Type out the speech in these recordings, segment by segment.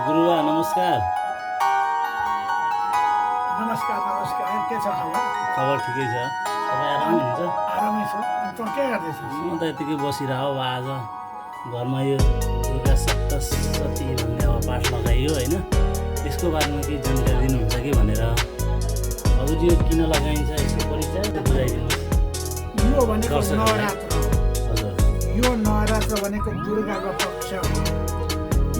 गुरुबा नमस्कार। नमस्कार नमस्कार के छ खबर? खबर ठिकै छ। तपाईँ आराम हुनुहुन्छ? आरामै छु। अनि तँ के गर्दैछस्? म त यतिकै बसिरह अब आज घरमा यो दुर्गा सप्तशती भन्ने अब पाठ लगाइयो होइन, यसको बारेमा केही जानकारी दिनुहुन्छ कि भनेर। हजुर यो किन लगाइन्छ यसको परिचय बुझाइदिनुहोस्। यो भनेको नवरात्र। हजुर यो नवरात्र भनेको दुर्गाको पक्ष हो।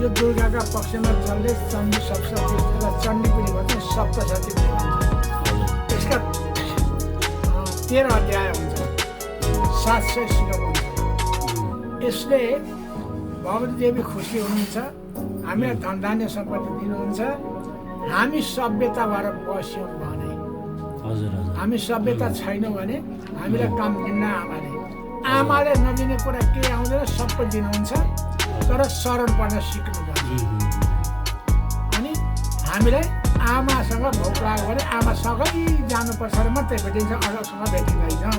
यो दुर्गाका पक्षमा चल्दै चण्डी सप्तशती, त्यसलाई चण्डी पनि भन्छ, सप्तशती पनि भन्छ। हजुर त्यसका 13 अध्याय हुन्छ, 700 श्लोक हुन्छ। यसले भगवती देवी खुसी हुनुहुन्छ, हामीलाई धनधान्य सम्पत्ति दिनुहुन्छ। हामी सभ्यता भएर बस्यौँ भने, हजुर हजुर हामी सभ्यता छैनौँ भने हामीलाई काम दिन्न आमाले। आमाले नदिने कुरा के आउँदैन, सबै दिनुहुन्छ, तर शरण पर्न सिक्नुपर्छ। अनि हामीलाई आमासँग भोक लाग्यो भने आमासँगै जानुपर्छ र मात्रै भेटिन्छ, अरूसँग भेटिँदैन।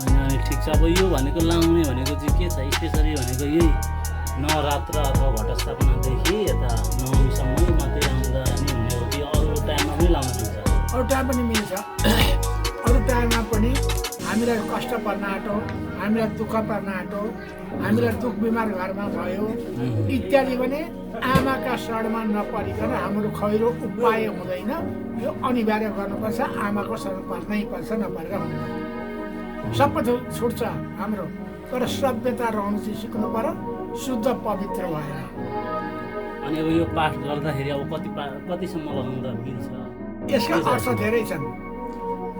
अनि ठिक छ। अब यो भनेको लाउने भनेको चाहिँ के छ स्पेसली भनेको यही नवरात्र अथवा घटस्थापनादेखि यता नवमीसम्मै मात्रै आउँदा नि हुने हो कि अरू टाइममा पनि लाउन मिल्छ? अरू टाइम पनि मिल्छ। अरू टाइममा पनि हामीलाई कष्ट पर्न आँटो, हामीलाई दुःख पर्न आँटो, हामीलाई दुःख बिमार घरमा भयो इत्यादि भने आमाका शरणमा नपरिकन हाम्रो खैरो उपाय हुँदैन। यो अनिवार्य गर्नुपर्छ, आमाको शरण पर्नै पर्छ, नपरेर हुँदैन। सबै छुट्छ हाम्रो, तर सभ्यता रहनु चाहिँ सिक्नु पर्यो, शुद्ध पवित्र भएर। अनि अब यो पाठ गर्दाखेरि अब कतिसम्म लगाउँदा मिल्छ? यसका अर्थ धेरै छन्।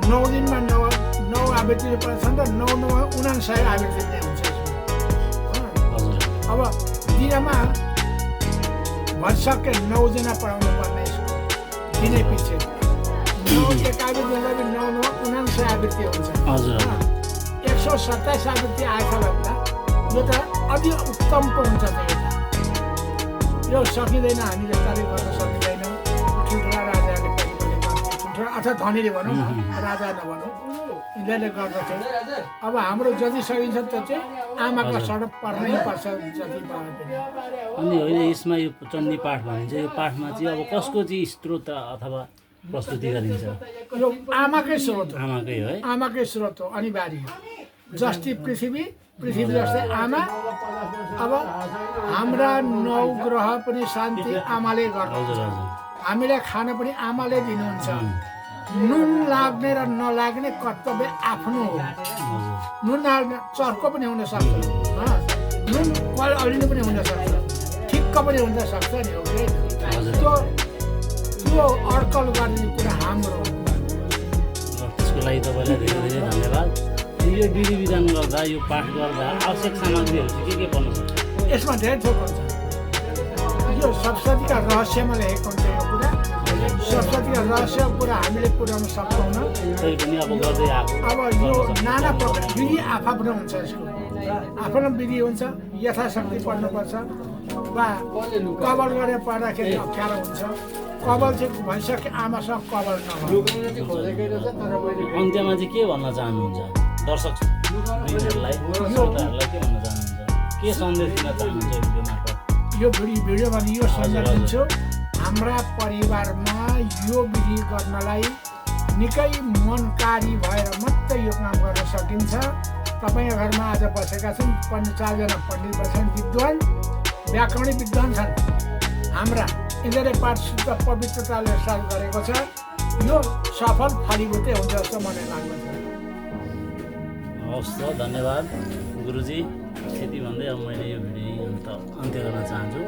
9 दिनमा 9 आवृत्ति पर्छन् र 9×9 = 49 आवृत्ति पनि हुन्छ यसमा। हजुर अब दिनमा भरसक्कै 9 जना पढाउनु पर्ने यसको दिनै पछि 9 एकावृत्ति हुँदा पनि 9×9 = 49 आवृत्ति हुन्छ। हजुर 127 आवृत्ति आएछ भन्दा यो त अति उत्तम पो हुन्छ। त यो सकिँदैन, हामीले तारिफ गर्न सकिँदैन। ठुल्ठुला राजाले ठुल्ठुला अथवा धनीले भनौँ, राजा नभनौँ, यिनीहरूले गर्दथे। अब हाम्रो जति सकिन्छ त्यो चाहिँ आमाको शरण पर्नै पर्छ, जति पाए पनि। अनि होइन यसमा यो चण्डी पाठ भनिन्छ, यो पाठमा चाहिँ अब कसको चाहिँ स्रोत अथवा प्रस्तुति गरिन्छ? यो आमाकै स्रोत हो। आमाकै हो है? आमाकै स्रोत हो, अनिवार्य। जस्तै पृथ्वी जस्तै आमा। अब हाम्रा 9 ग्रह पनि शान्ति आमाले हजुर गर्नुहुन्छ। हजुर हामीलाई खान पनि आमाले दिनुहुन्छ। नुन लाग्ने र नलाग्ने कर्तव्य आफ्नो हो। हजुर नुन लाग्ने चर्को पनि हुनसक्छ, नुन अलिनु पनि हुनसक्छ, ठिक्क पनि हुनसक्छ नि हो कि। त्यो अड्कल गर्ने कुरा हाम्रो हो। र त्यसको लागि तपाईँलाई धेरै धेरै धन्यवाद। यो विधि विधान गर्दा, यो पाठ गर्दा आवश्यक सामग्रीहरू चाहिँ के पर्न सक्छ? यसमा धेरै थोक हुन्छ। यो सप्तशतीका रहस्यमा लेखेको हुन्छ यो कुरा। सप्तशतीका रहस्य कुरा हामीले पुर्याउन सक्दैनौँ। तै पनि अब गर्दै आएको अब यो नाना प्रकार विधि आफ्नो हुन्छ, यसको आफ्नो विधि हुन्छ। यथाशक्ति पढ्नुपर्छ वा कबल गरेर पढ्दाखेरि अप्ठ्यारो हुन्छ। कबल चाहिँ भइसक्यो, आमासँग कबल नभयो। अन्त्यमा चाहिँ के भन्न चाहनुहुन्छ दर्शक श्रोताहरूलाई के भन्न चाहनुहुन्छ? के सन्देश दिन चाहनुहुन्छ यो भिडियो मार्फत? यो भिडियोमा यो सन्देश दिन्छु, हाम्रा परिवारमा यो विधि गर्नलाई निकै मनकारी भएर मात्रै यो काम गर्न सकिन्छ। तपाईँको घरमा आज बसेका छन् 4 जना पण्डित बसेका विद्वान, व्याकरणिक विद्वान छन् हाम्रा। यिनीहरूले पाठ शुद्ध पवित्रताले साथ गरेको छ। यो सफल फलीभूतै हुन्छ जस्तो मलाई लाग्दछ। हवस् त, धन्यवाद गुरुजी। यति भन्दै अब मैले यो भिडियो अन्त्य गर्न चाहन्छु।